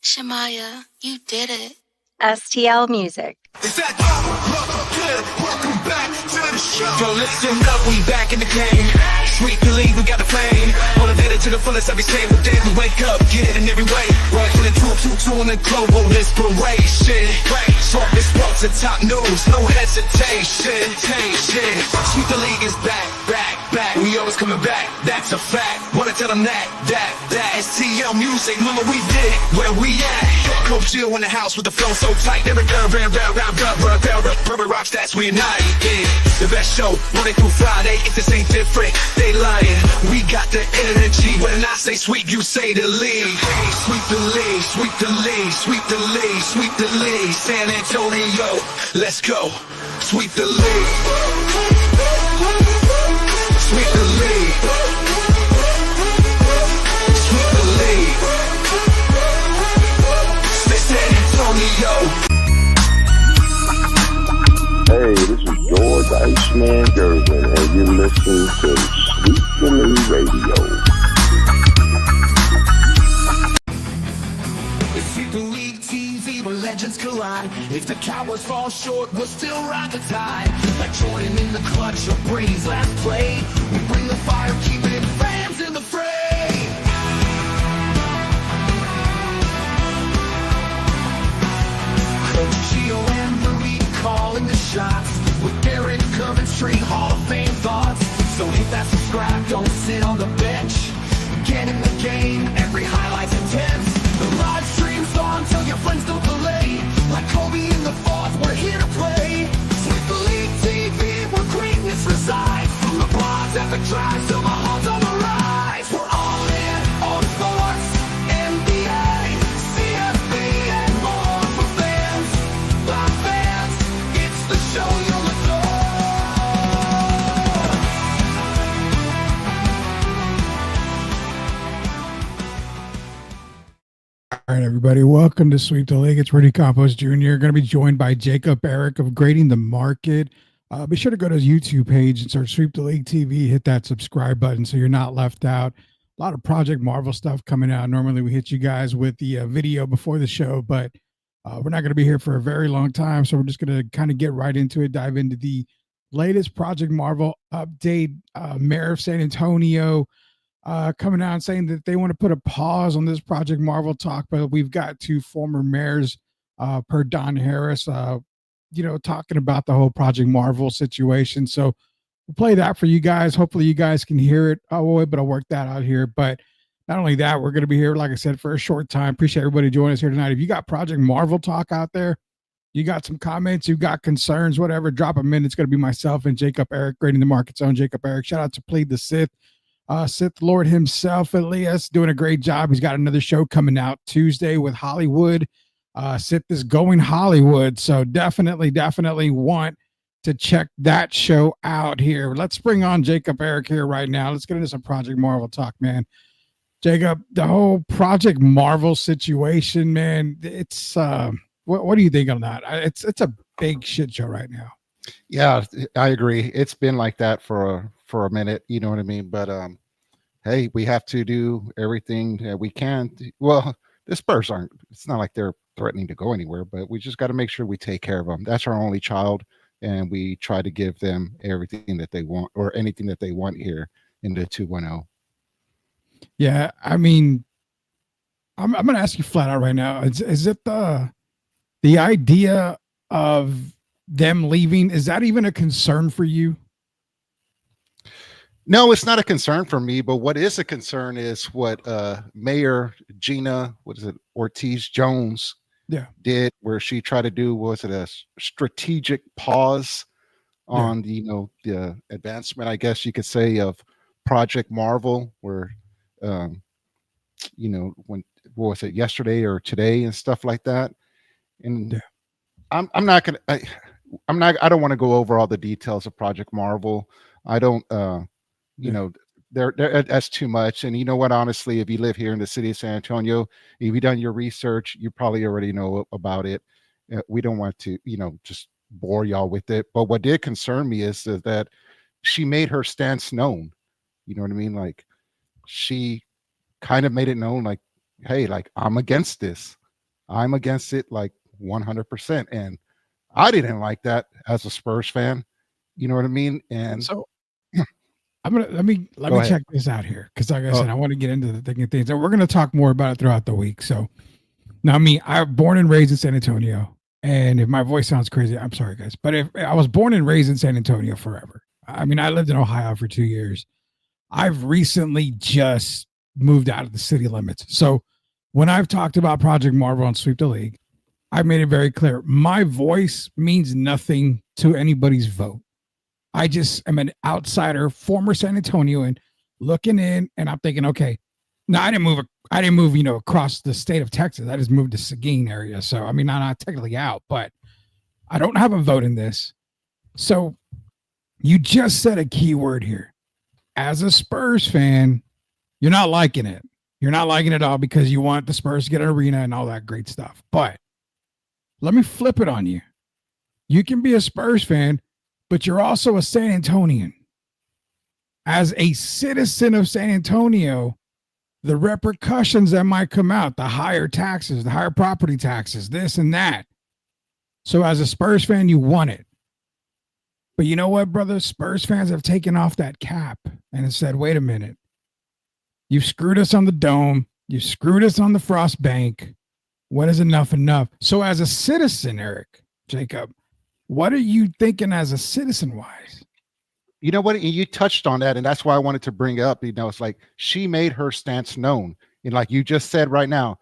Shamaya, you did it. STL Music. Is that good? Welcome back to the show. Yo, listen up, we back in the game. Sweet believe we got the flame. Motivated to the fullest every single day. We wake up, get it in every way. Right to the two in the global inspiration. Talk this sports and top news, no hesitation. Sweet the league is back. We always coming back, that's a fact. Wanna tell them that STL Music, mama, we did it, where we at? Coach Jill in the house with the flow so tight. Every girl, perfect rock stats, we unite. Yeah, the best show, Monday through Friday. If this ain't different, they lying. We got the energy. When I say sweep, you say the league. Sweep the league, sweep the league, sweep the league, sweep the league. San Antonio, let's go. Sweep the league. Sweep the league. Sweep the league. San Antonio. Hey, this is George Iceman Gervin, and you're listening to Sweet the League Radio. Sweep the league TV where legends collide. If the Cowboys fall short, we'll still ride the tide. Like Jordan in the clutch or Brady's last play. We bring the fire, keeping fans in the fray. Coach Gio and Marie calling the shots. With Derek Coventry, Hall of Fame thoughts. So hit that subscribe, don't sit on the bench. Get in the game, every highlight's intense. The live stream's on, tell your friends don't delay. Like Kobe in the fourth, we're here to play. Sweep the league TV, where greatness resides. From the blogs at the drive, till my heart's on the rise. We're all in on sports, NBA, CFB, and more for fans. By fans, it's the show you'll adore. All right, everybody, welcome to Sweep the League. It's Rudy Campos Jr. Going to be joined by Jacob Eric of Grading the Market. Be sure to go to his YouTube page and search Sweep the League TV. Hit that subscribe button so you're not left out. A lot of Project Marvel stuff coming out. Normally, we hit you guys with the video before the show, but we're not going to be here for a very long time, so we're just going to kind of get right into it, dive into the latest Project Marvel update. Mayor of San Antonio coming out and saying that they want to put a pause on this Project Marvel talk, but we've got two former mayors, per Don Harris, talking about the whole Project Marvel situation. So we'll play that for you guys. Hopefully you guys can hear it. But I'll work that out here. But not only that, we're going to be here, like I said, for a short time. Appreciate everybody joining us here tonight. If you got Project Marvel talk out there, you got some comments, you got concerns, whatever, drop them in. It's going to be myself and Jacob Eric, Grading the Market's own Jacob Eric. Shout out to Plead the Sith. Sith Lord himself, Elias, doing a great job. He's got another show coming out Tuesday with Hollywood. Sith is going Hollywood, so definitely want to check that show out here. Let's bring on Jacob Eric here right now. Let's get into some Project Marvel talk, man. Jacob, the whole Project Marvel situation, man, it's what do you think on that? It's a big shit show right now. Yeah, I agree. It's been like that for a minute, you know what I mean? But hey, we have to do everything that we can. Well, the Spurs aren't, it's not like they're threatening to go anywhere, but we just got to make sure we take care of them. That's our only child, and we try to give them everything that they want, or anything that they want here in the 210. Yeah, I mean, I'm going to ask you flat out right now. Is it the idea of them leaving, is that even a concern for you? No, it's not a concern for me, but what is a concern is what Mayor Gina, Ortiz Jones did, where she tried to do, was it a strategic pause on the advancement, I guess you could say, of Project Marvel, where when, what was it, yesterday or today and stuff like that. And I don't want to go over all the details of Project Marvel. I don't that's too much. And you know what, honestly, if you live here in the city of San Antonio, if you've done your research, you probably already know about it. We don't want to, just bore y'all with it. But what did concern me is that she made her stance known. You know what I mean? Like, she kind of made it known, like, hey, like, I'm against this. I'm against it like 100%. And I didn't like that as a Spurs fan. You know what I mean? And so let me check this out here, because like I said, I want to get into the thick of things, and we're gonna talk more about it throughout the week. So now, I'm born and raised in San Antonio, and if my voice sounds crazy, I'm sorry, guys. But if I was born and raised in San Antonio forever, I mean, I lived in Ohio for 2 years. I've recently just moved out of the city limits. So when I've talked about Project Marvel on Sweep the League, I've made it very clear. My voice means nothing to anybody's vote. I just am an outsider, former San Antonian, looking in, and I'm thinking, okay, no, I didn't move, across the state of Texas. I just moved to Seguin area. So, I mean, I'm not technically out, but I don't have a vote in this. So you just said a key word here. As a Spurs fan, you're not liking it. You're not liking it at all because you want the Spurs to get an arena and all that great stuff. But let me flip it on you. You can be a Spurs fan, but you're also a San Antonian. As a citizen of San Antonio, the repercussions that might come out, the higher taxes, the higher property taxes, this and that. So as a Spurs fan, you want it. But you know what, brother? Spurs fans have taken off that cap and have said, wait a minute. You've screwed us on the dome. You screwed us on the Frost Bank. When is enough enough? So as a citizen, Eric, Jacob, what are you thinking as a citizen-wise? You know what? You touched on that, and that's why I wanted to bring up, it's like she made her stance known. And like you just said right now,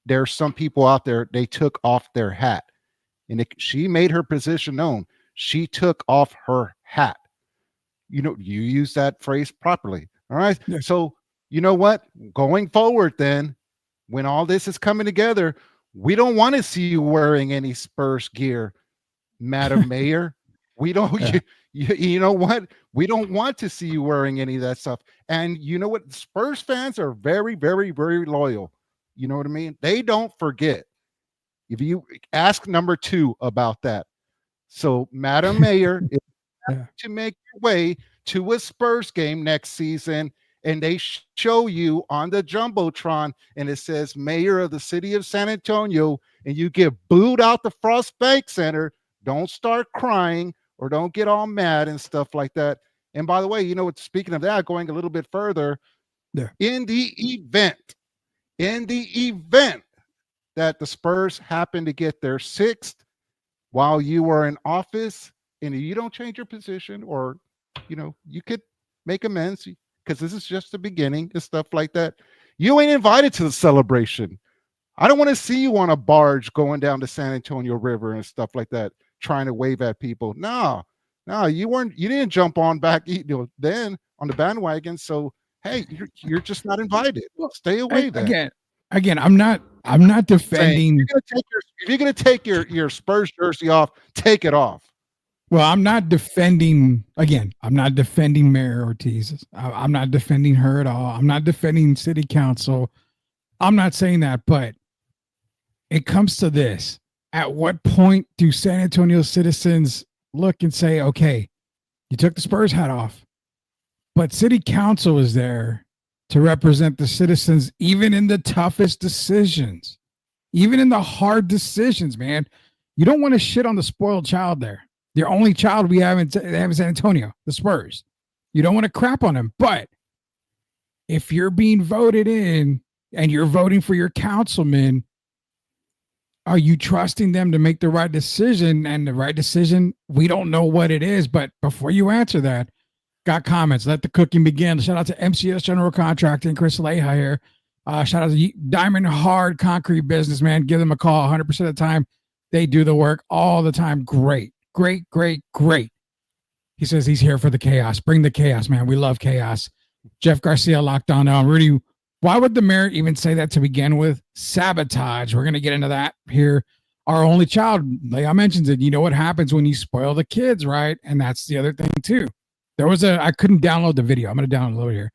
there's some people out there, they took off their hat. And she made her position known. She took off her hat. You use that phrase properly. All right. Yeah. So you know what? Going forward then, when all this is coming together, we don't want to see you wearing any Spurs gear, Madam Mayor. We don't, yeah. you know what? We don't want to see you wearing any of that stuff. And you know what? Spurs fans are very, very, very loyal. You know what I mean? They don't forget. If you ask number 2 about that. So Madam Mayor is to make your way to a Spurs game next season, and they show you on the Jumbotron, and it says Mayor of the City of San Antonio, and you get booed out the Frost Bank Center, don't start crying or don't get all mad and stuff like that. And by the way, speaking of that, going a little bit further, in the event that the Spurs happen to get their 6th while you are in office, and you don't change your position, or you could make amends, because this is just the beginning and stuff like that. You ain't invited to the celebration. I don't want to see you on a barge going down the San Antonio River and stuff like that, trying to wave at people. No, you didn't jump on back then on the bandwagon. So hey, you're just not invited. Stay away then. Again, I'm not defending. If you're gonna take your Spurs jersey off, take it off. Well, I'm not defending. Again, I'm not defending Mayor Ortiz. I'm not defending her at all. I'm not defending City Council. I'm not saying that, but it comes to this: at what point do San Antonio citizens look and say, "Okay, you took the Spurs hat off, but City Council is there to represent the citizens, even in the toughest decisions, even in the hard decisions, man. You don't want to shit on the spoiled child there. The only child we have in San Antonio, the Spurs. You don't want to crap on them. But if you're being voted in and you're voting for your councilman, are you trusting them to make the right decision? And the right decision, we don't know what it is. But before you answer that, got comments. Let the cooking begin. Shout out to MCS General Contracting, Chris Leha here. Shout out to Diamond Hard Concrete Business, man. Give them a call 100% of the time. They do the work all the time. Great. He says he's here for the chaos. Bring the chaos, man. We love chaos. Jeff Garcia locked on. Rudy, why would the mayor even say that to begin with? Sabotage. We're going to get into that here. Our only child, Leah mentions it. You know what happens when you spoil the kids, right? And that's the other thing, too. I couldn't download the video. I'm going to download it here.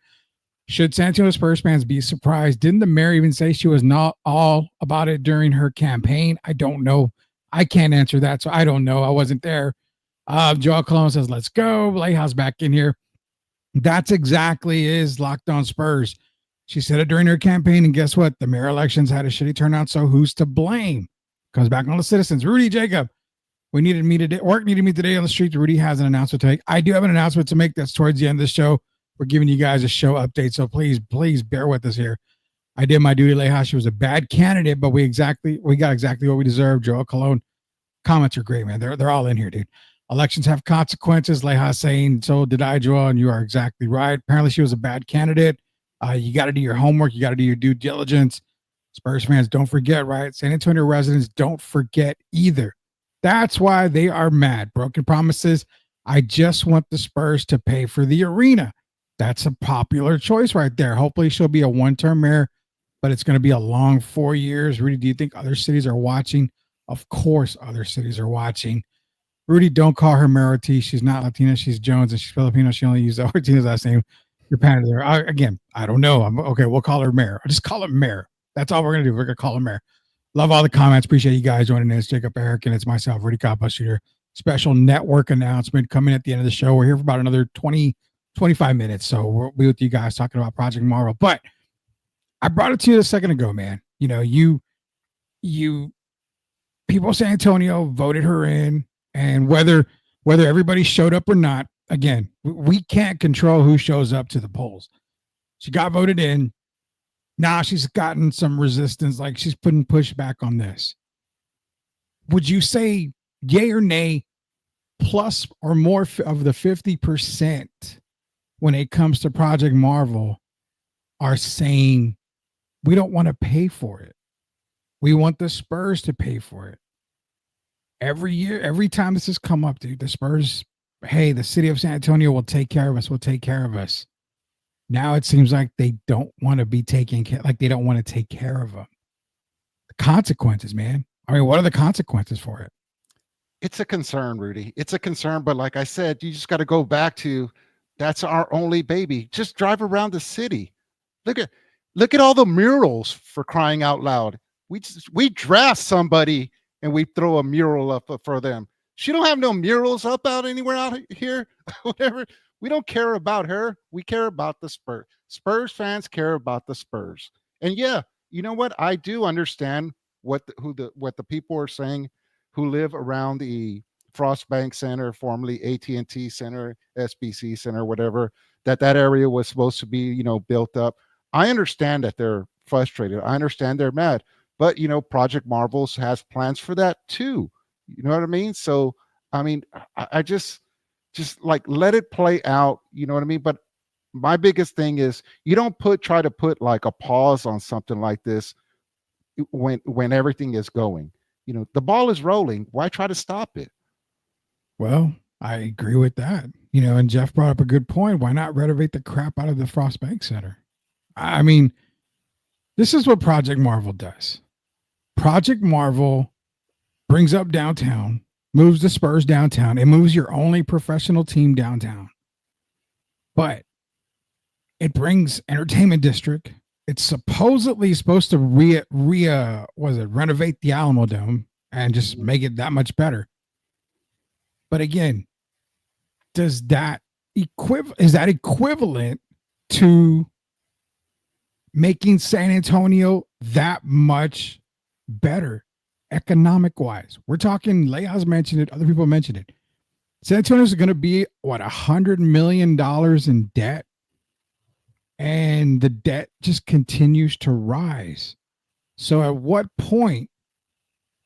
Should San Antonio Spurs fans be surprised? Didn't the mayor even say she was not all about it during her campaign? I don't know. I can't answer that, so I don't know. I wasn't there. Joel Colon says, let's go. Leha's back in here. That's exactly is Locked On Spurs. She said it during her campaign, and guess what? The mayor elections had a shitty turnout, so who's to blame? Comes back on the citizens. Rudy Jacob, work needed me today on the street. Rudy has an announcement to make. I do have an announcement to make that's towards the end of the show. We're giving you guys a show update, so please bear with us here. I did my duty, Leha. She was a bad candidate, but we got exactly what we deserved. Joel Cologne, comments are great, man. They're all in here, dude. Elections have consequences. Leha saying, so did I, Joel, and you are exactly right. Apparently she was a bad candidate. You got to do your homework. You got to do your due diligence. Spurs fans, don't forget, right? San Antonio residents, don't forget either. That's why they are mad. Broken promises. I just want the Spurs to pay for the arena. That's a popular choice right there. Hopefully she'll be a one-term mayor, but it's going to be a long 4 years. Rudy, do you think other cities are watching? Of course other cities are watching. Rudy, don't call her Mayor Ortiz. She's not Latina. She's Jones, and she's Filipino. She only used Ortiz's last name. You're panning there. Again, I don't know. Okay, we'll call her Mayor. I'll just call it Mayor. That's all we're going to do. We're going to call her Mayor. Love all the comments. Appreciate you guys joining in. It's Jacob Eric, and it's myself, Rudy Campos Jr. Special network announcement coming at the end of the show. We're here for about another 25 minutes. So we'll be with you guys talking about Project Marvel. But I brought it to you a second ago, man. You know, you people of San Antonio voted her in, and whether everybody showed up or not, again, we can't control who shows up to the polls. She got voted in. Now she's gotten some resistance, like she's putting pushback on this. Would you say yay or nay, plus or more of the 50% when it comes to Project Marvel are saying we don't want to pay for it? We want the Spurs to pay for it. Every year, every time this has come up, dude, the Spurs, hey, the city of San Antonio will take care of us. We'll take care of us. Now it seems like they don't want to be taking care, like they don't want to take care of them. The consequences, man. I mean, what are the consequences for it? It's a concern, Rudy. It's a concern, but like I said, you just got to go back to that's our only baby. Just drive around the city. Look at all the murals, for crying out loud. We draft somebody and we throw a mural up for them. She don't have no murals up out anywhere out here. Whatever. We don't care about her. We care about the Spurs. Spurs fans care about the Spurs. And yeah, you know what? I do understand what the people are saying who live around the Frost Bank Center, formerly AT&T Center, SBC Center, whatever, that area was supposed to be, built up. I understand that they're frustrated. I understand they're mad. But, Project Marvels has plans for that too. You know what I mean? So, I mean, I just like let it play out. You know what I mean? But my biggest thing is you don't try to put like a pause on something like this when everything is going. The ball is rolling. Why try to stop it? Well, I agree with that. And Jeff brought up a good point. Why not renovate the crap out of the Frost Bank Center? I mean, this is what Project Marvel does. Project Marvel brings up downtown, moves the Spurs downtown. It moves your only professional team downtown. But it brings entertainment district. It's supposedly supposed to renovate the Alamo Dome and just make it that much better. But again, is that equivalent to making San Antonio that much better economic wise? We're talking, Leah's mentioned it, other people mentioned it. San Antonio is going to be $100 million in debt, and the debt just continues to rise. So at what point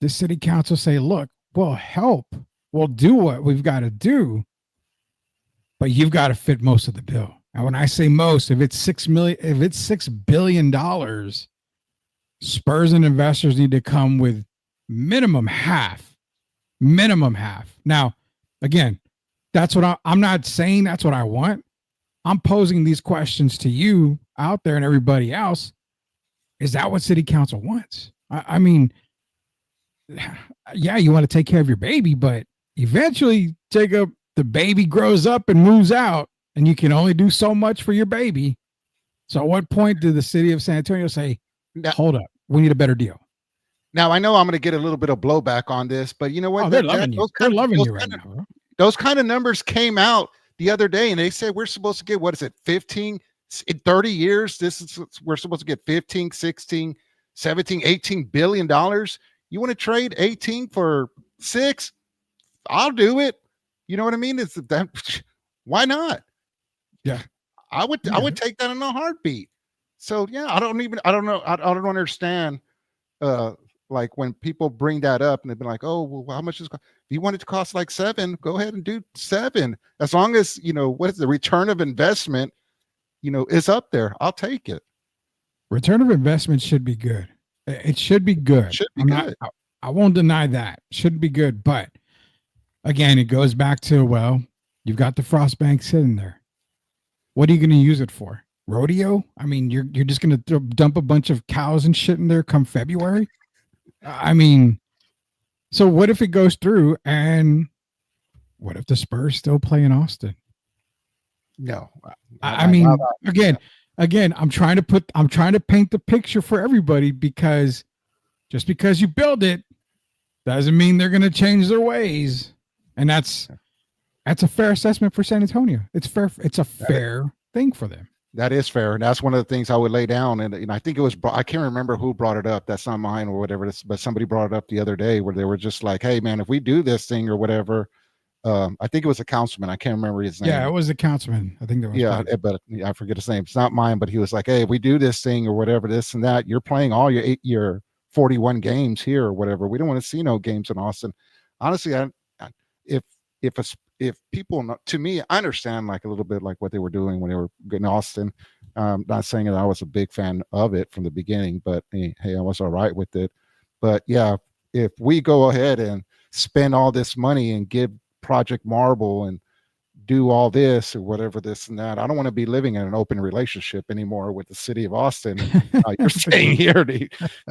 does city council say, look, we'll help, we'll do what we've got to do, but you've got to fit most of the bill? And when I say most, if it's $6 billion, Spurs and investors need to come with minimum half. Now, again, that's what I'm not saying that's what I want. I'm posing these questions to you out there and everybody else. Is that what city council wants? I mean, yeah, you want to take care of your baby, but eventually, Jacob, the baby grows up and moves out, and you can only do so much for your baby. So at what point did the city of San Antonio say, hold up, we need a better deal? Now, I know I'm going to get a little bit of blowback on this, but you know what? They're loving you. They're loving you right now. Bro. Those kind of numbers came out the other day, and they said we're supposed to get, what is it, 15 In 30 years, we're supposed to get 15, 16, 17, 18 billion dollars. You want to trade 18 for 6? I'll do it. You know what I mean? Is that why not? Yeah. I would take that in a heartbeat. So yeah, I don't know. I don't understand. Like when people bring that up and they've been like, oh, well, how much is, if you want it to cost like 7, go ahead and do 7. As long as, what is the return of investment, is up there. I'll take it. Return of investment should be good. It should be good. Should be good. I won't deny that. Should be good. But again, it goes back to, well, you've got the Frost Bank sitting there. What are you going to use it for? Rodeo? I mean, you're just going to dump a bunch of cows and shit in there come February? I mean, so what if it goes through, and what if the Spurs still play in Austin? No. I mean, again, I'm trying to paint the picture for everybody, because just because you build it doesn't mean they're going to change their ways. And that's a fair assessment for San Antonio. It's fair. It's a fair thing for them. That is fair. And that's one of the things I would lay down. And I think it was, I can't remember who brought it up. That's not mine or whatever. But somebody brought it up the other day where they were just like, hey man, if we do this thing or whatever, I think it was a councilman. I can't remember his name. Yeah, it was a councilman. I think that was. Yeah, but I forget his name. It's not mine, but he was like, hey, if we do this thing or whatever, this and that, you're playing all your 41 games here or whatever. We don't want to see no games in Austin. Honestly, if people, to me, I understand like a little bit like what they were doing when they were in Austin. Not saying that I was a big fan of it from the beginning, but hey, I was all right with it. But yeah, if we go ahead and spend all this money and give Project Marble and do all this or whatever, this and that, I don't want to be living in an open relationship anymore with the city of Austin. You're staying here.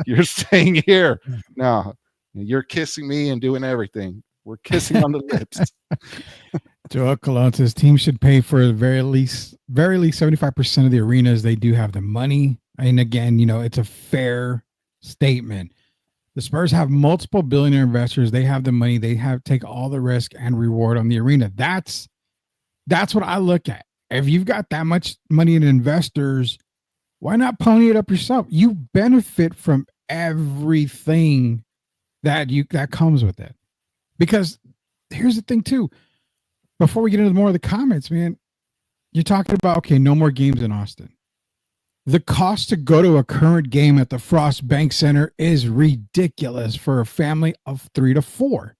You're staying here. No, you're kissing me and doing everything. We're kissing on the lips. Joel Colon's team should pay for the very least 75% of the arenas. They do have the money. And again, it's a fair statement. The Spurs have multiple billionaire investors. They have the money. They take all the risk and reward on the arena. That's what I look at. If you've got that much money in investors, why not pony it up yourself? You benefit from everything that comes with it. Because here's the thing too, before we get into more of the comments, man, you're talking about, okay, no more games in Austin. The cost to go to a current game at the Frost Bank Center is ridiculous for a family of 3 to 4.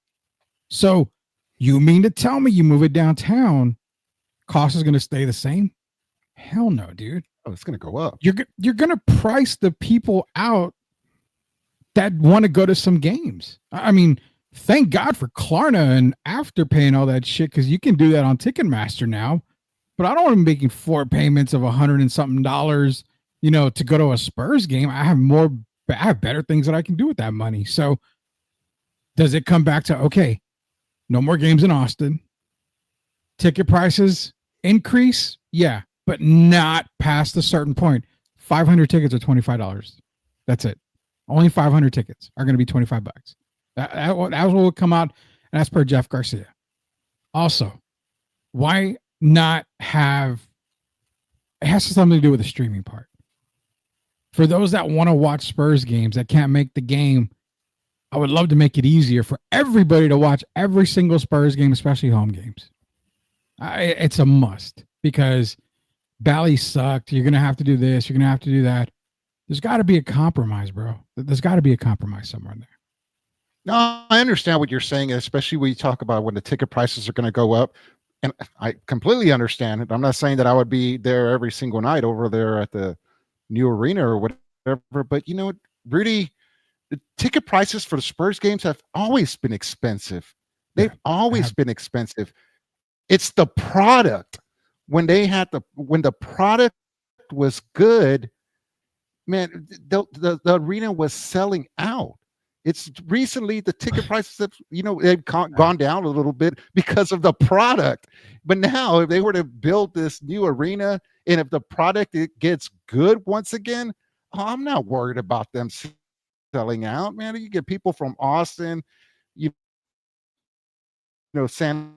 So you mean to tell me you move it downtown, cost is going to stay the same? Hell no, dude. Oh, it's going to go up. You're going to price the people out that want to go to some games. I mean, thank God for Klarna and Afterpay and all that shit, because you can do that on Ticketmaster now. But I don't want to be making 4 payments of $100 and something, to go to a Spurs game. I have better things that I can do with that money. So does it come back to, okay, no more games in Austin? Ticket prices increase? Yeah, but not past a certain point. 500 tickets are $25. That's it. Only 500 tickets are going to be $25. That will come out, and that's per Jeff Garcia. Also, why not have, it has something to do with the streaming part. For those that want to watch Spurs games that can't make the game, I would love to make it easier for everybody to watch every single Spurs game, especially home games. It's a must, because Bally sucked. You're going to have to do this. You're going to have to do that. There's got to be a compromise, bro. There's got to be a compromise somewhere in there. No, I understand what you're saying, especially when you talk about when the ticket prices are going to go up. And I completely understand it. I'm not saying that I would be there every single night over there at the new arena or whatever. But you know what, Rudy, the ticket prices for the Spurs games have always been expensive. They've always been expensive. It's the product. When the product was good, man, the arena was selling out. It's recently the ticket prices have, they've gone down a little bit because of the product. But now if they were to build this new arena, and if the product gets good once again, I'm not worried about them selling out, man. You get people from Austin, San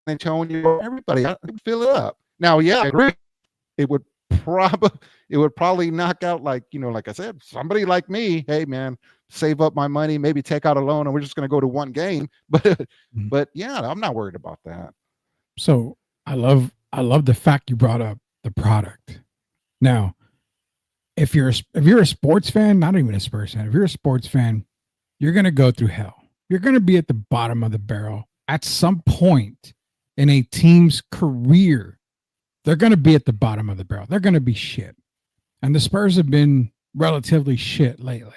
Antonio, everybody, I fill it up. Now, yeah, I agree. It would probably knock out, like, like I said, somebody like me. Hey man, save up my money, maybe take out a loan, and we're just going to go to one game. But yeah, I'm not worried about that. So I love the fact you brought up the product. Now, if you're a sports fan, not even a Spurs fan, if you're a sports fan, you're going to go through hell. You're going to be at the bottom of the barrel at some point in a team's career. They're going to be at the bottom of the barrel. They're going to be shit. And the Spurs have been relatively shit lately.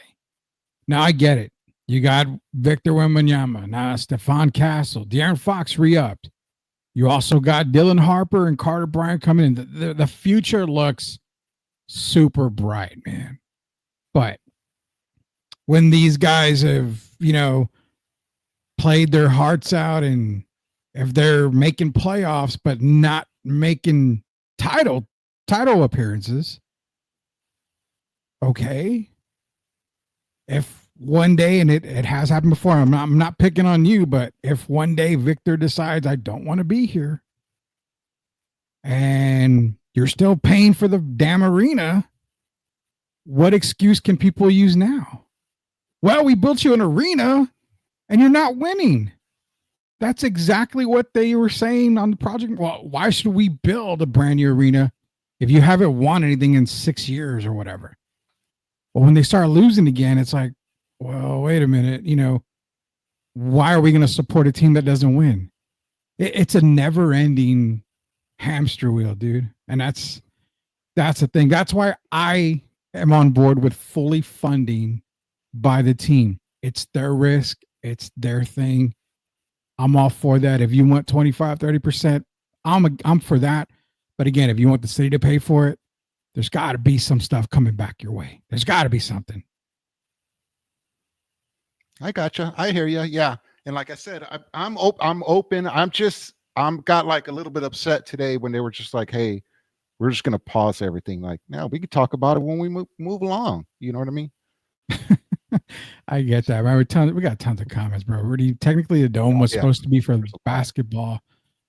Now, I get it. You got Victor Wembanyama, now Stephon Castle, De'Aaron Fox re-upped. You also got Dylan Harper and Carter Bryant coming in. The future looks super bright, man. But when these guys have, played their hearts out, and if they're making playoffs but not making title appearances, okay. If one day, and it has happened before, I'm not picking on you, but if one day Victor decides I don't want to be here, and you're still paying for the damn arena, what excuse can people use now? Well, we built you an arena and you're not winning. That's exactly what they were saying on the project. Well, why should we build a brand new arena if you haven't won anything in 6 years or whatever? Well, when they start losing again, it's like, well, wait a minute, why are we going to support a team that doesn't win? It's a never ending hamster wheel, dude. And that's the thing. That's why I am on board with fully funding by the team. It's their risk. It's their thing. I'm all for that. If you want 25, 30%, I'm for that. But again, if you want the city to pay for it, there's got to be some stuff coming back your way. There's got to be something. I gotcha. I hear you. Yeah. And like I said, I'm open. I'm got like a little bit upset today when they were just like, hey, we're just going to pause everything. Like, now we could talk about it when we move along. You know what I mean? I get that. We got tons of comments, bro. Rudy, technically the dome was supposed to be for basketball,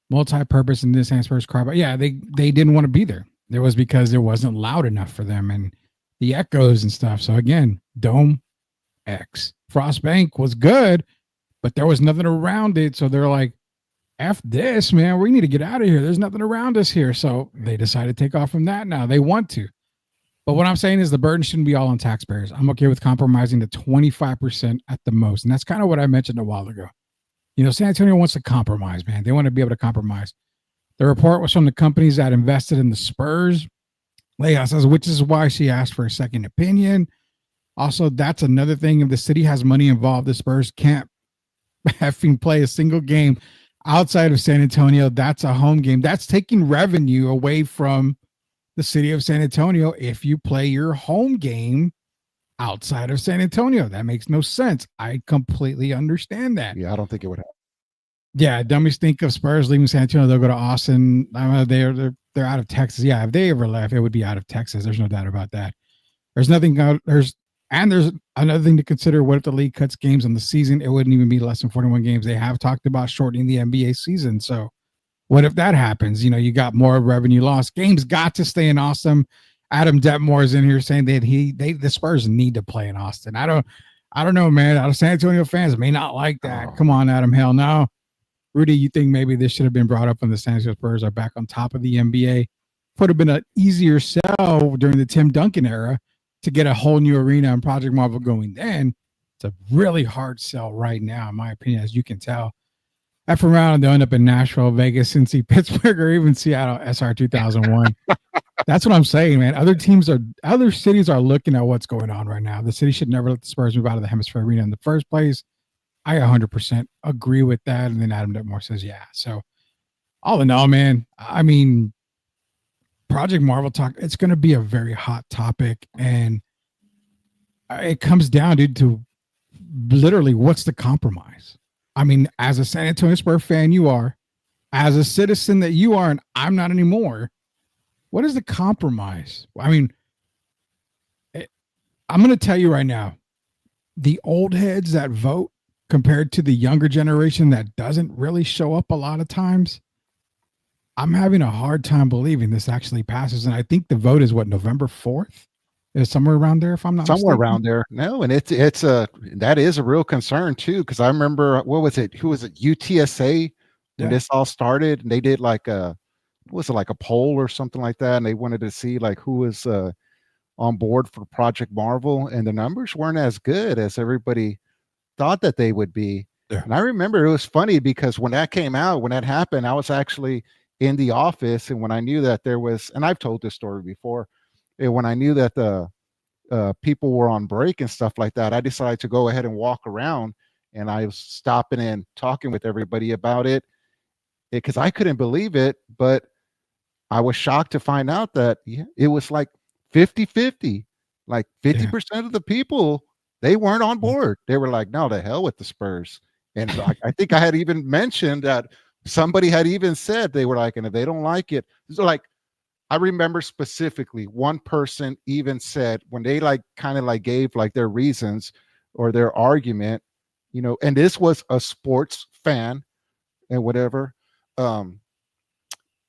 multi-purpose, and this Spurs car. But yeah, they didn't want to be there. It was because it wasn't loud enough for them and the echoes and stuff. So again, dome X. Frostbank was good, but there was nothing around it. So they're like, F this, man. We need to get out of here. There's nothing around us here. So they decided to take off from that now. They want to. But what I'm saying is the burden shouldn't be all on taxpayers. I'm okay with compromising to 25% at the most. And that's kind of what I mentioned a while ago. San Antonio wants to compromise, man. They want to be able to compromise. The report was from the companies that invested in the Spurs. Leah says, which is why she asked for a second opinion. Also, that's another thing. If the city has money involved, the Spurs can't effing play a single game outside of San Antonio. That's a home game. That's taking revenue away from the city of San Antonio if you play your home game outside of San Antonio. That makes no sense. I completely understand that. Yeah, I don't think it would happen. Yeah, dummies think of Spurs leaving San Antonio, they'll go to Austin. They're out of Texas. Yeah, if they ever left, it would be out of Texas. There's no doubt about that. There's another thing to consider. What if the league cuts games on the season? It wouldn't even be less than 41 games. They have talked about shortening the NBA season. So what if that happens? You got more revenue loss. Games got to stay in Austin. Adam Detmore is in here saying that the Spurs need to play in Austin. I don't know, man. Out of San Antonio fans may not like that. Come on, Adam. Hell no. Rudy, you think maybe this should have been brought up when the San Antonio Spurs are back on top of the NBA? Would have been an easier sell during the Tim Duncan era to get a whole new arena and Project Marvel going then. It's a really hard sell right now, in my opinion, as you can tell. After round, they'll end up in Nashville, Vegas, Cincy, Pittsburgh, or even Seattle, SR 2001. That's what I'm saying, man. Other cities are looking at what's going on right now. The city should never let the Spurs move out of the Hemisphere Arena in the first place. I 100% agree with that. And then Adam Detmore says, yeah. So all in all, man, I mean, Project Marvel talk, it's going to be a very hot topic. And it comes down, dude, to literally what's the compromise? I mean, as a San Antonio Spurs fan, you are. As a citizen that you are, and I'm not anymore, what is the compromise? I mean, I'm going to tell you right now, the old heads that vote compared to the younger generation that doesn't really show up a lot of times, I'm having a hard time believing this actually passes. And I think the vote is what, November 4th? Is somewhere around there, if I'm not Somewhere mistaken. around there. No, and it's a that is a real concern too, because I remember what was it? Who was it? UTSA when Yeah. this all started, and they did like a was it like a poll or something like that, and they wanted to see like who was on board for Project Marvel, and the numbers weren't as good as everybody thought that they would be. Yeah. And I remember it was funny because when that came out, when that happened, I was actually in the office, and when I knew that there was, and I've told this story before, and when I knew that the people were on break and stuff like that, I decided to go ahead and walk around, and I was stopping and talking with everybody about it because I couldn't believe it, but I was shocked to find out that it was like 50-50. Like 50% of the people, they weren't on board. They were like, no, to hell with the Spurs. And I think I had even mentioned that somebody had even said they were like, and if they don't like it, so like I remember specifically one person even said when they like kind of like gave like their reasons or their argument, and this was a sports fan and whatever.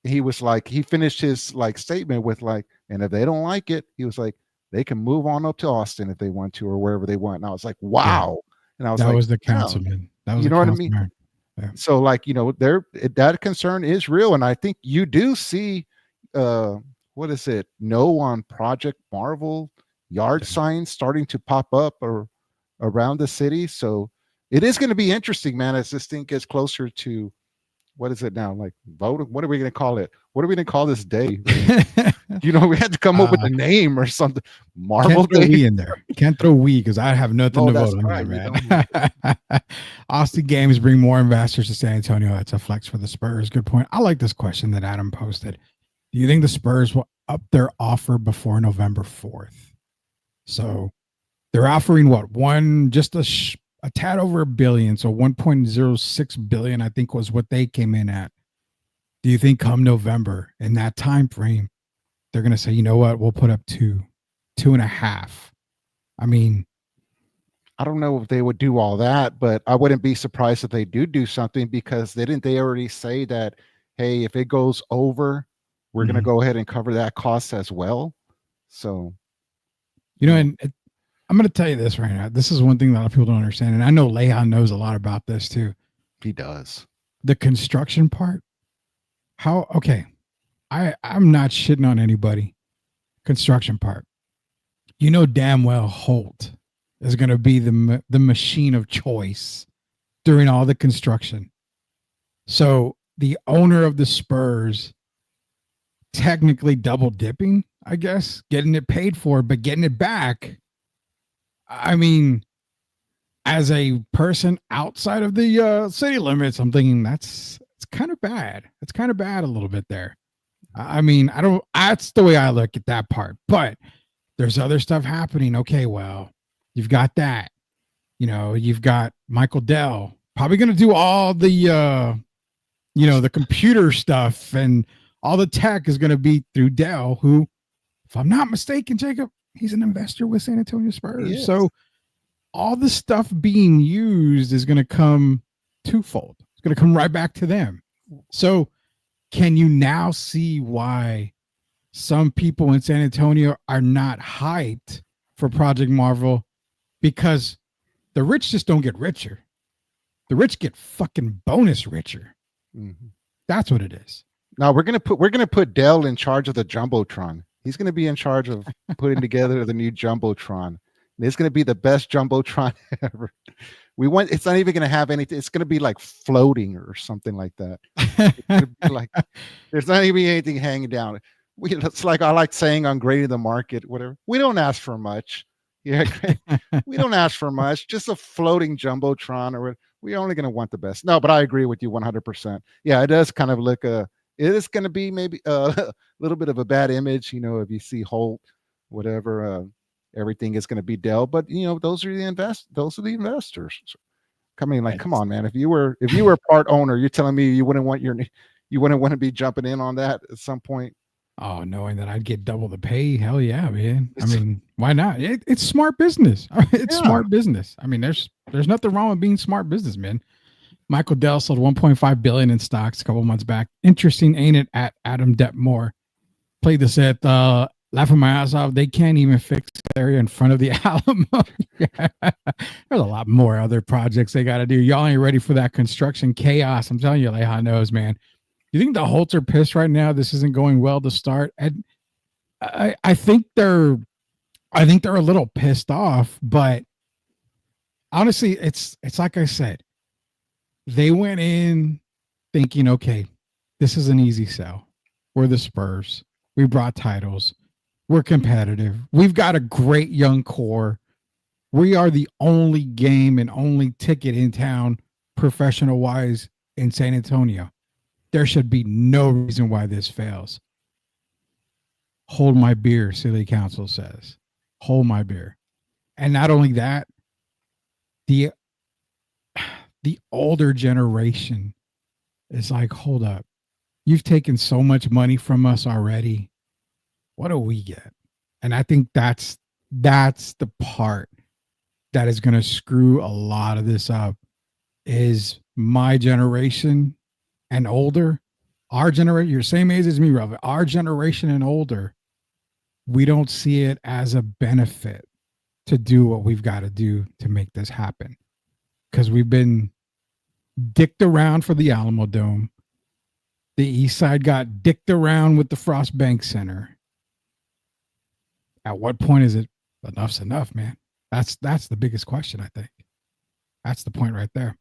He was like, he finished his like statement with like, and if they don't like it, he was like, they can move on up to Austin if they want to or wherever they want. And I was like, wow. And I was that like, was the wow. councilman. That was You the know what I mean? councilman. Yeah. So like, there that concern is real. And I think you do see what is it? No on Project Marvel yard signs starting to pop up or around the city. So it is going to be interesting, man, as this thing gets closer to what is it now? Like voting? What are we going to call it? What are we going to call this day? We had to come up with a name or something. Marvel Can't throw Day we in there. Can't throw we because I have nothing to that's vote on right, that, man. Austin Games bring more investors to San Antonio. That's a flex for the Spurs. Good point. I like this question that Adam posted. Do you think the Spurs will up their offer before November 4th? So they're offering what? A tad over $1 billion. So 1.06 billion, I think, was what they came in at. Do you think come November in that time frame, they're going to say, you know what, we'll put up 2.5? I mean, I don't know if they would do all that, but I wouldn't be surprised if they do something because didn't they already say that, hey, if it goes over, we're going to go ahead and cover that cost as well. So, and I'm going to tell you this right now. This is one thing that a lot of people don't understand. And I know Leon knows a lot about this too. He does. The construction part. I'm not shitting on anybody. Construction part. You know damn well Holt is going to be the machine of choice during all the construction. So the owner of the Spurs technically double dipping, I guess, getting it paid for, but getting it back. I mean, as a person outside of the city limits, I'm thinking it's kind of bad. It's kind of bad a little bit there. I mean, that's the way I look at that part, but there's other stuff happening. Okay, well, you've got that, you've got Michael Dell probably going to do all the, the computer stuff and all the tech is going to be through Dell, who, if I'm not mistaken, Jacob, he's an investor with San Antonio Spurs. Yes. So all the stuff being used is going to come twofold. It's going to come right back to them. So can you now see why some people in San Antonio are not hyped for Project Marvel? Because the rich just don't get richer. The rich get fucking bonus richer. Mm-hmm. That's what it is. Now we're gonna put Dell in charge of the Jumbotron. He's gonna be in charge of putting together the new Jumbotron. And it's gonna be the best Jumbotron ever. It's not even gonna have anything. It's gonna be like floating or something like that. Like there's not even anything hanging down. It's like I like saying on Grading the Market, whatever. We don't ask for much. Yeah, we don't ask for much. Just a floating Jumbotron, or we're only gonna want the best. No, but I agree with you 100%. Yeah, it does kind of look it is going to be maybe a little bit of a bad image, if you see Holt, whatever, everything is going to be Dell. But those are the investors. Coming like, come on, man. If you were part owner, you're telling me you wouldn't want to be jumping in on that at some point. Oh, knowing that I'd get double the pay, hell yeah, man. I mean, why not? It's smart business. It's smart business. I mean, there's nothing wrong with being smart business, man. Michael Dell sold 1.5 billion in stocks a couple months back. Interesting, ain't it? At Adam Detmore played this at laughing my ass off. They can't even fix the area in front of the Alamo. There's a lot more other projects they got to do. Y'all ain't ready for that construction chaos. I'm telling you, Leha knows, man. You think the Holts are pissed right now? This isn't going well to start. And I think they're a little pissed off, but honestly, it's like I said, they went in thinking, okay, this is an easy sell. We're the Spurs. We brought titles. We're competitive. We've got a great young core. We are the only game and only ticket in town, professional wise, in San Antonio. There should be no reason why this fails. Hold my beer, City Council says. Hold my beer. And not only that, the older generation is like, hold up. You've taken so much money from us already. What do we get? And I think that's the part that is going to screw a lot of this up is my generation and older, our generation, you're same age as me, Robert, our generation and older, we don't see it as a benefit to do what we've got to do to make this happen. Because we've been dicked around for the Alamo Dome. The East Side got dicked around with the Frost Bank Center. At what point is it enough's enough, man? That's the biggest question, I think. That's the point right there.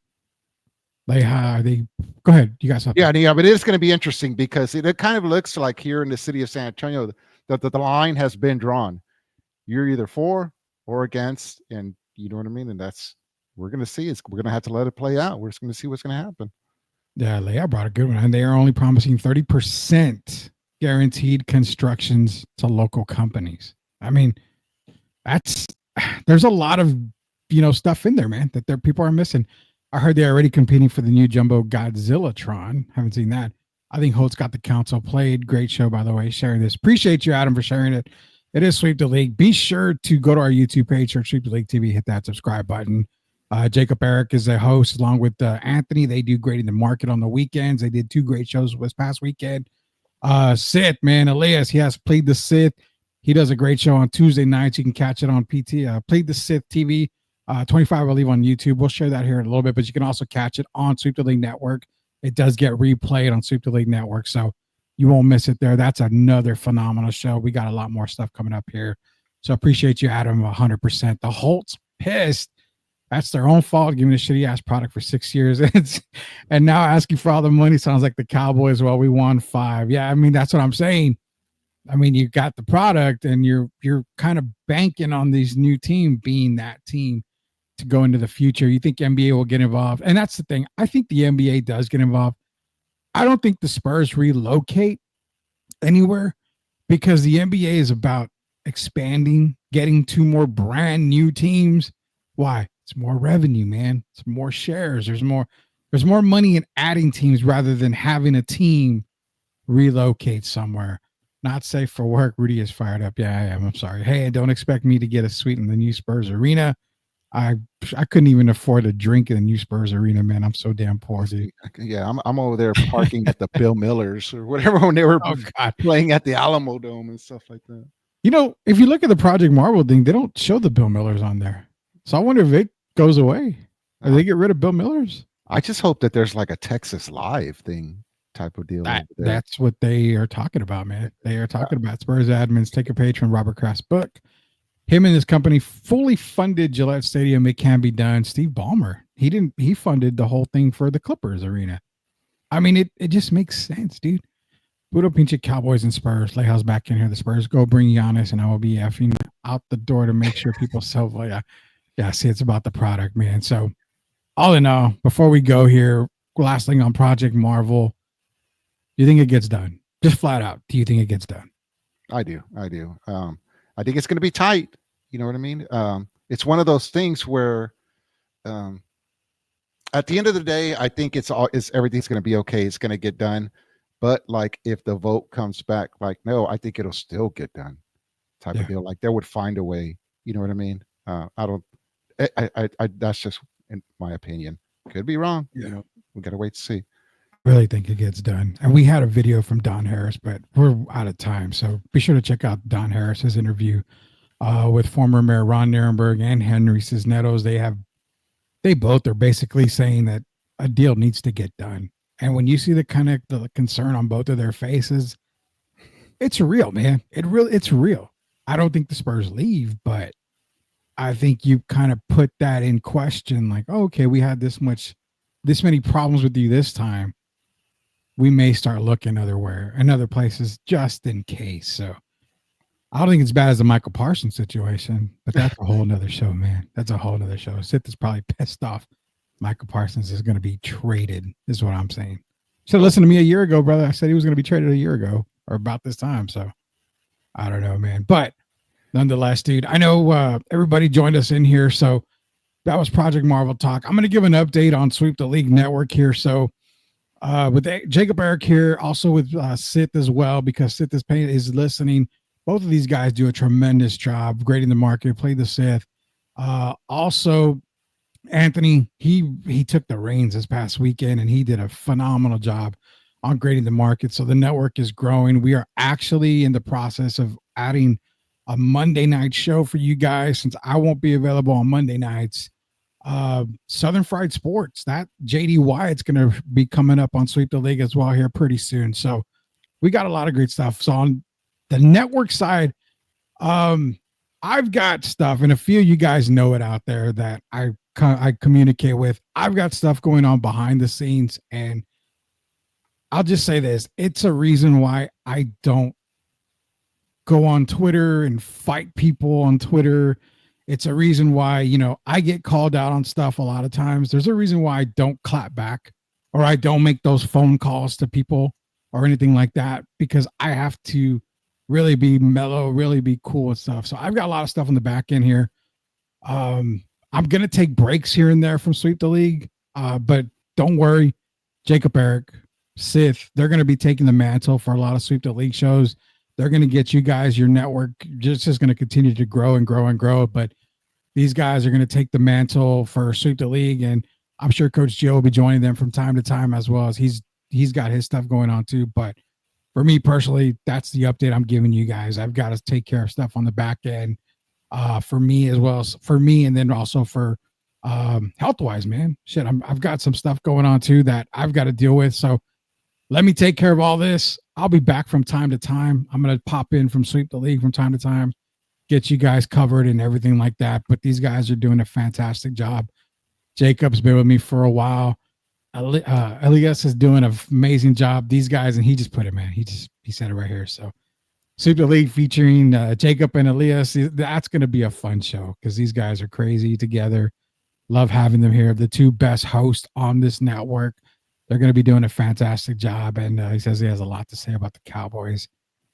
Go ahead. You guys have yeah, but it is going to be interesting because it kind of looks like here in the city of San Antonio that the line has been drawn. You're either for or against, and you know what I mean? And we're going to see. We're going to have to let it play out. We're just going to see what's going to happen. Yeah, Leia brought a good one. And they are only promising 30% guaranteed constructions to local companies. I mean, there's a lot of, stuff in there, man, that people are missing. I heard they're already competing for the new Jumbo Godzillatron. Haven't seen that. I think Holt's got the council played. Great show, by the way, sharing this. Appreciate you, Adam, for sharing it. It is Sweep the League. Be sure to go to our YouTube page, search Sweep the League TV, hit that subscribe button. Jacob Eric is the host along with Anthony. They do Grading the Market on the weekends. They did 2 great shows this past weekend. Sith, man, Elias, he has Played the Sith. He does a great show on Tuesday nights. You can catch it on PT. Played the Sith TV. 25 I believe on YouTube. We'll share that here in a little bit, but you can also catch it on Sweep the League Network. It does get replayed on Sweep the League Network, so you won't miss it there. That's another phenomenal show. We got a lot more stuff coming up here. So appreciate you, Adam, 100%. The Holt's pissed. That's their own fault, giving a shitty ass product for 6 years. And now asking for all the money sounds like the Cowboys. Well, we won 5. Yeah, I mean, that's what I'm saying. I mean, you got the product and you're kind of banking on these new team being that team to go into the future. You think NBA will get involved. And that's the thing. I think the NBA does get involved. I don't think the Spurs relocate anywhere because the NBA is about expanding, getting 2 more brand new teams. Why? It's more revenue, man. It's more shares. There's more money in adding teams rather than having a team relocate somewhere. Not safe for work. Rudy is fired up. Yeah, I am. I'm sorry. Hey, don't expect me to get a suite in the new Spurs arena. I couldn't even afford a drink in the new Spurs arena, man. I'm so damn poor, dude. Yeah, I'm over there parking at the Bill Millers or whatever when they were playing at the Alamo Dome and stuff like that. If you look at the Project Marvel thing, they don't show the Bill Millers on there. So I wonder if it goes away. Or they get rid of Bill Millers. I just hope that there's like a Texas Live thing type of deal. That's what they are talking about, man. They are talking about Spurs admins. Take a page from Robert Kraft's book. Him and his company fully funded Gillette Stadium. It can be done. Steve Ballmer, he funded the whole thing for the Clippers arena. I mean, it just makes sense, dude. Put up pinche Cowboys and Spurs. Leja's back in here. The Spurs go bring Giannis, and I will be effing out the door to make sure people sell. Yeah, see, it's about the product, man. So, all in all, before we go here, last thing on Project Marvel, do you think it gets done? Just flat out, do you think it gets done? I do. I think it's going to be tight. You know what I mean? It's one of those things where, at the end of the day, I think everything's going to be okay. It's going to get done. But like, if the vote comes back, like, no, I think it'll still get done type of deal. Like they would find a way, you know what I mean? I that's just in my opinion. Could be wrong. Yeah. we got to wait to see. Really think it gets done. And we had a video from Don Harris, but we're out of time. So be sure to check out Don Harris's interview with former Mayor Ron Nirenberg and Henry Cisneros. They both are basically saying that a deal needs to get done. And when you see the concern on both of their faces, it's real, man. It's real. I don't think the Spurs leave, but I think you kind of put that in question, like, oh, okay, we had this many problems with you this time. We may start looking other places just in case. So I don't think it's bad as the Michael Parsons situation, but that's a whole nother show, man. That's a whole nother show. Sith is probably pissed off. Michael Parsons is going to be traded, is what I'm saying. Should have listened to me a year ago, brother. I said he was going to be traded a year ago or about this time. So I don't know, man. But nonetheless, dude, I know everybody joined us in here. So that was Project Marvel Talk. I'm going to give an update on Sweep the League Network here. So with Jacob Eric here, also with Sith as well, because Sith is listening. Both of these guys do a tremendous job grading the market, play the Sith. Also, Anthony, he took the reins this past weekend, and he did a phenomenal job on grading the market. So the network is growing. We are actually in the process of adding a Monday night show for you guys, since I won't be available on Monday nights. Southern Fried Sports, that JD Wyatt's going to be coming up on Sweep the League as well here pretty soon. So we got a lot of great stuff. So on the network side, I've got stuff, and a few of you guys know it out there that I communicate with. I've got stuff going on behind the scenes, and I'll just say this. It's a reason why I don't go on Twitter and fight people on Twitter. It's a reason why, I get called out on stuff a lot of times. There's a reason why I don't clap back, or I don't make those phone calls to people or anything like that, because I have to really be mellow, really be cool and stuff. So I've got a lot of stuff on the back end here. I'm going to take breaks here and there from Sweep the League, but don't worry. Jacob Eric, Sith, they're going to be taking the mantle for a lot of Sweep the League shows. They're going to get you guys, your network just going to continue to grow and grow and grow. But these guys are going to take the mantle for Sweep the League, and I'm sure Coach Joe will be joining them from time to time, as well as he's got his stuff going on too. But for me personally, that's the update I'm giving you guys. I've got to take care of stuff on the back end for me, as well as for me, and then also for health wise, man. Shit, I've got some stuff going on too that I've got to deal with. So let me take care of all this. I'll be back from time to time. I'm going to pop in from Sweep the League from time to time, get you guys covered and everything like that. But these guys are doing a fantastic job. Jacob's been with me for a while. Elias is doing an amazing job. These guys, and he just put it, man. He said it right here. So Sweep the League featuring Jacob and Elias, that's going to be a fun show because these guys are crazy together. Love having them here. The two best hosts on this network. They're going to be doing a fantastic job. And he says he has a lot to say about the Cowboys.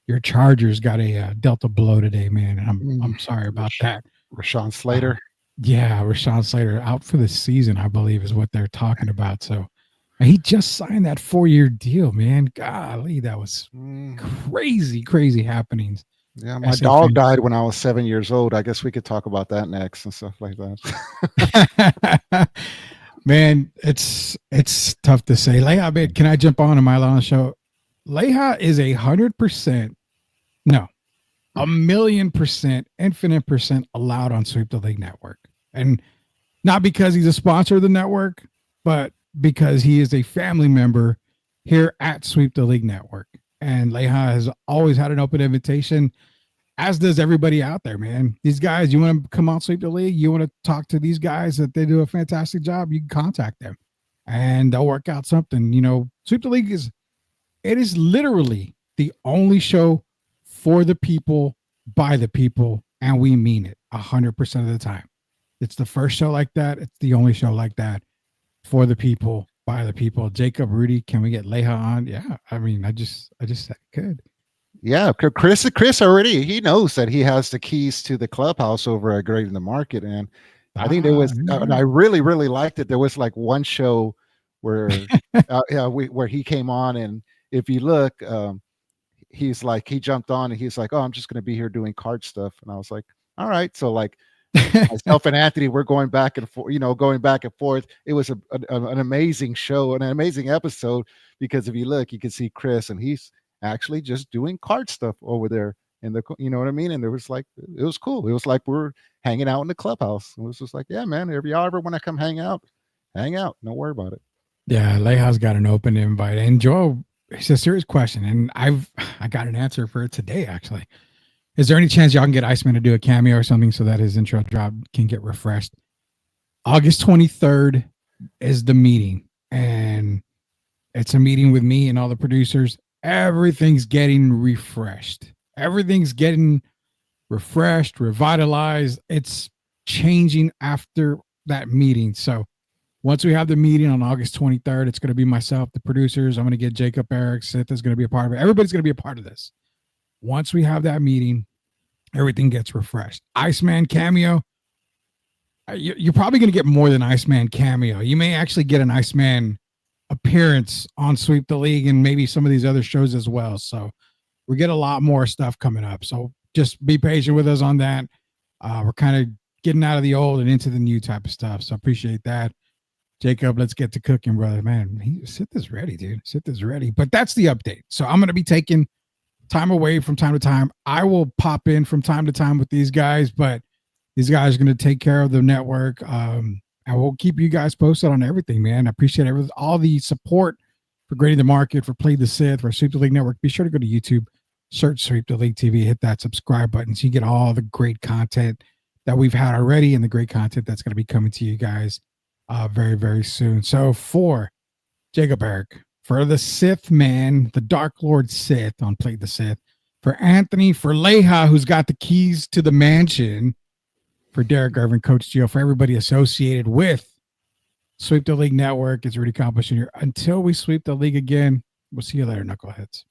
Your Chargers got a Delta blow today, man. And I'm sorry about that. Rashawn Slater. Yeah, Rashawn Slater out for the season, I believe, is what they're talking about. So he just signed that 4-year deal, man. Golly, that was crazy happenings. Yeah, my dog died when I was 7 years old. I guess we could talk about that next and stuff like that. Man, it's tough to say. Leha, man, can I jump on? Am I allowed on the show? Leha is 100%, no, 1,000,000%, infinite percent allowed on Sweep the League Network. And not because he's a sponsor of the network, but because he is a family member here at Sweep the League Network. And Leha has always had an open invitation, as does everybody out there, man. These guys, you want to come on Sweep the League, you want to talk to these guys that they do a fantastic job, you can contact them and they'll work out something. Sweep the League is literally the only show for the people, by the people, and we mean it 100% of the time. It's the first show like that. It's the only show like that, for the people, by the people. Jacob, Rudy, can we get Leha on? Yeah, I mean, I just said good. Yeah, Chris already, he knows that he has the keys to the clubhouse over at Great in the Market. And I think there was, and I really liked it. There was like one show where, where he came on, and if you look, he's like, he jumped on and he's like, oh, I'm just going to be here doing card stuff. And I was like, all right. So like Myself and Anthony, we're going back and forth, going back and forth. It was an amazing show and an amazing episode because if you look, you can see Chris and he's actually just doing card stuff over there in the, you know what I mean? And it was cool. It was like we're hanging out in the clubhouse. It was just like, yeah, man, if y'all ever want to come hang out. Don't worry about it. Yeah, Leja's got an open invite. And Joel, it's a serious question, and I got an answer for it today, actually. Is there any chance y'all can get Iceman to do a cameo or something so that his intro drop can get refreshed? August 23rd is the meeting, and it's a meeting with me and all the producers. Everything's getting refreshed. Everything's getting refreshed, revitalized. It's changing after that meeting. So once we have the meeting on August 23rd, it's going to be myself, the producers. I'm going to get Jacob, Eric, Sith is going to be a part of it. Everybody's going to be a part of this. Once we have that meeting, everything gets refreshed. Iceman cameo. You're probably going to get more than Iceman cameo. You may actually get an Iceman appearance on Sweep the League and maybe some of these other shows as well. So we get a lot more stuff coming up. So just be patient with us on that. We're kind of getting out of the old and into the new type of stuff. So appreciate that. Jacob, let's get to cooking, brother. Man, Sith is ready, dude. Sith is ready. But that's the update. So I'm going to be taking time away from time to time. I will pop in from time to time with these guys, but these guys are going to take care of the network. And we'll keep you guys posted on everything, man. I appreciate all the support for Grading the Market, for Play the Sith, for Sweep the League Network. Be sure to go to YouTube, search Sweep the League TV, hit that subscribe button so you get all the great content that we've had already and the great content that's going to be coming to you guys very, very soon. So for Jacob, Eric, for the Sith man, the Dark Lord Sith on Play the Sith, for Anthony, for Leja, who's got the keys to the mansion, for Derek Irvin, Coach Gio, for everybody associated with Sweep the League Network, it's Rudy Campos Jr. Until we sweep the league again, we'll see you later, knuckleheads.